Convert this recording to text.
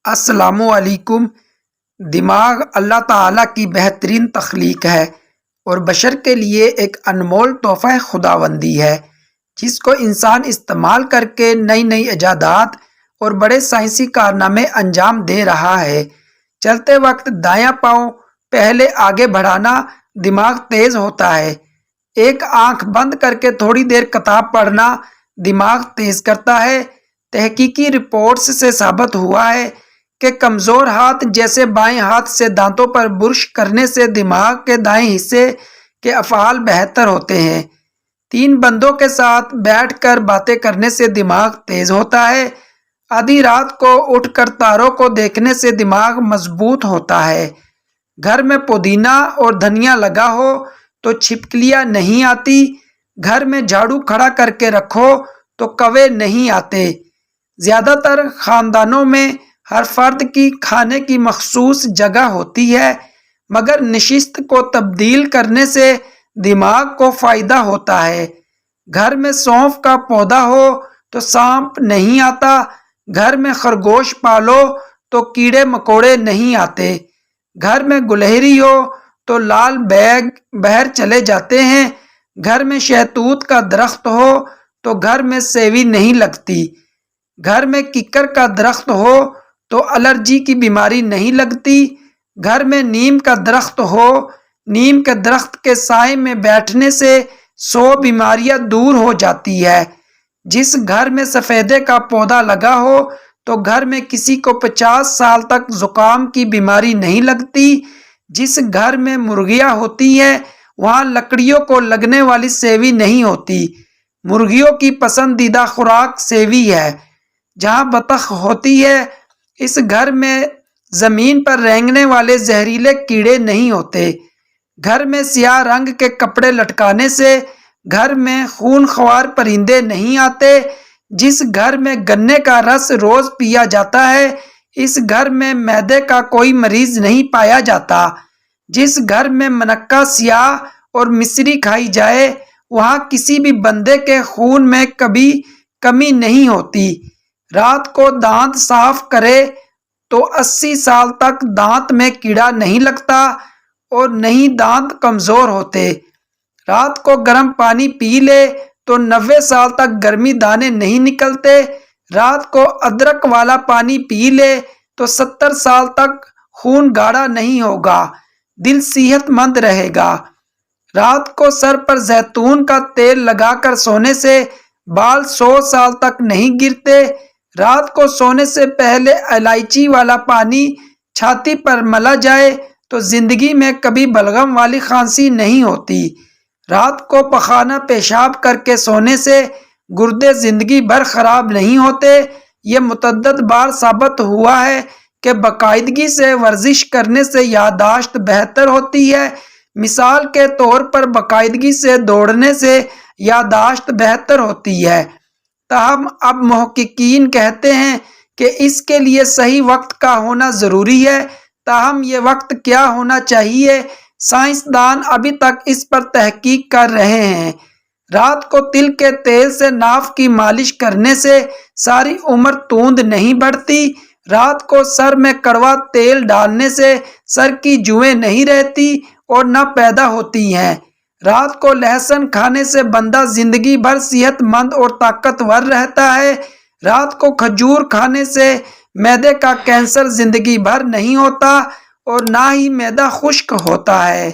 السلام علیکم۔ دماغ اللہ تعالیٰ کی بہترین تخلیق ہے اور بشر کے لیے ایک انمول تحفہ خداوندی ہے جس کو انسان استعمال کر کے نئی نئی ایجادات اور بڑے سائنسی کارنامے انجام دے رہا ہے۔ چلتے وقت دایاں پاؤں پہلے آگے بڑھانا دماغ تیز ہوتا ہے۔ ایک آنکھ بند کر کے تھوڑی دیر کتاب پڑھنا دماغ تیز کرتا ہے۔ تحقیقی رپورٹس سے ثابت ہوا ہے کہ کمزور ہاتھ جیسے بائیں ہاتھ سے دانتوں پر برش کرنے سے دماغ کے دائیں حصے کے افعال بہتر ہوتے ہیں۔ 3 بندوں کے ساتھ بیٹھ کر باتیں کرنے سے دماغ تیز ہوتا ہے۔ آدھی رات کو اٹھ کر تاروں کو دیکھنے سے دماغ مضبوط ہوتا ہے۔ گھر میں پودینہ اور دھنیا لگا ہو تو چھپکلیاں نہیں آتی۔ گھر میں جھاڑو کھڑا کر کے رکھو تو کوے نہیں آتے۔ زیادہ تر خاندانوں میں ہر فرد کی کھانے کی مخصوص جگہ ہوتی ہے، مگر نشست کو تبدیل کرنے سے دماغ کو فائدہ ہوتا ہے۔ گھر میں سونف کا پودا ہو تو سانپ نہیں آتا۔ گھر میں خرگوش پالو تو کیڑے مکوڑے نہیں آتے۔ گھر میں گلہری ہو تو لال بیگ باہر چلے جاتے ہیں۔ گھر میں شہتوت کا درخت ہو تو گھر میں سیوی نہیں لگتی۔ گھر میں ککر کا درخت ہو تو الرجی کی بیماری نہیں لگتی۔ گھر میں نیم کا درخت ہو، نیم کے درخت کے سائے میں بیٹھنے سے 100 بیماریاں دور ہو جاتی ہے۔ جس گھر میں سفیدے کا پودا لگا ہو تو گھر میں کسی کو 50 سال تک زکام کی بیماری نہیں لگتی۔ جس گھر میں مرغیاں ہوتی ہیں وہاں لکڑیوں کو لگنے والی سیوی نہیں ہوتی۔ مرغیوں کی پسندیدہ خوراک سیوی ہے۔ جہاں بطخ ہوتی ہے اس گھر میں زمین پر رینگنے والے زہریلے کیڑے نہیں ہوتے۔ گھر میں سیاہ رنگ کے کپڑے لٹکانے سے گھر میں خون خوار پرندے نہیں آتے۔ جس گھر میں گنے کا رس روز پیا جاتا ہے اس گھر میں معدے کا کوئی مریض نہیں پایا جاتا۔ جس گھر میں منقہ سیاہ اور مصری کھائی جائے وہاں کسی بھی بندے کے خون میں کبھی کمی نہیں ہوتی۔ رات کو دانت صاف کرے تو 80 سال تک دانت میں کیڑا نہیں لگتا اور نہیں دانت کمزور ہوتے۔ رات کو گرم پانی پی لے تو 90 سال تک گرمی دانے نہیں نکلتے۔ رات کو ادرک والا پانی پی لے تو 70 سال تک خون گاڑھا نہیں ہوگا، دل صحت مند رہے گا۔ رات کو سر پر زیتون کا تیل لگا کر سونے سے بال 100 سال تک نہیں گرتے۔ رات کو سونے سے پہلے الائچی والا پانی چھاتی پر ملا جائے تو زندگی میں کبھی بلغم والی کھانسی نہیں ہوتی۔ رات کو پخانہ پیشاب کر کے سونے سے گردے زندگی بھر خراب نہیں ہوتے۔ یہ متعدد بار ثابت ہوا ہے کہ باقاعدگی سے ورزش کرنے سے یادداشت بہتر ہوتی ہے۔ مثال کے طور پر باقاعدگی سے دوڑنے سے یادداشت بہتر ہوتی ہے۔ تاہم اب محققین کہتے ہیں کہ اس کے لیے صحیح وقت کا ہونا ضروری ہے۔ تاہم یہ وقت کیا ہونا چاہیے، سائنسدان ابھی تک اس پر تحقیق کر رہے ہیں۔ رات کو تل کے تیل سے ناف کی مالش کرنے سے ساری عمر توند نہیں بڑھتی۔ رات کو سر میں کڑوا تیل ڈالنے سے سر کی جوئیں نہیں رہتی اور نہ پیدا ہوتی ہیں۔ رات کو لہسن کھانے سے بندہ زندگی بھر صحت مند اور طاقتور رہتا ہے۔ رات کو کھجور کھانے سے معدے کا کینسر زندگی بھر نہیں ہوتا اور نہ ہی معدہ خشک ہوتا ہے۔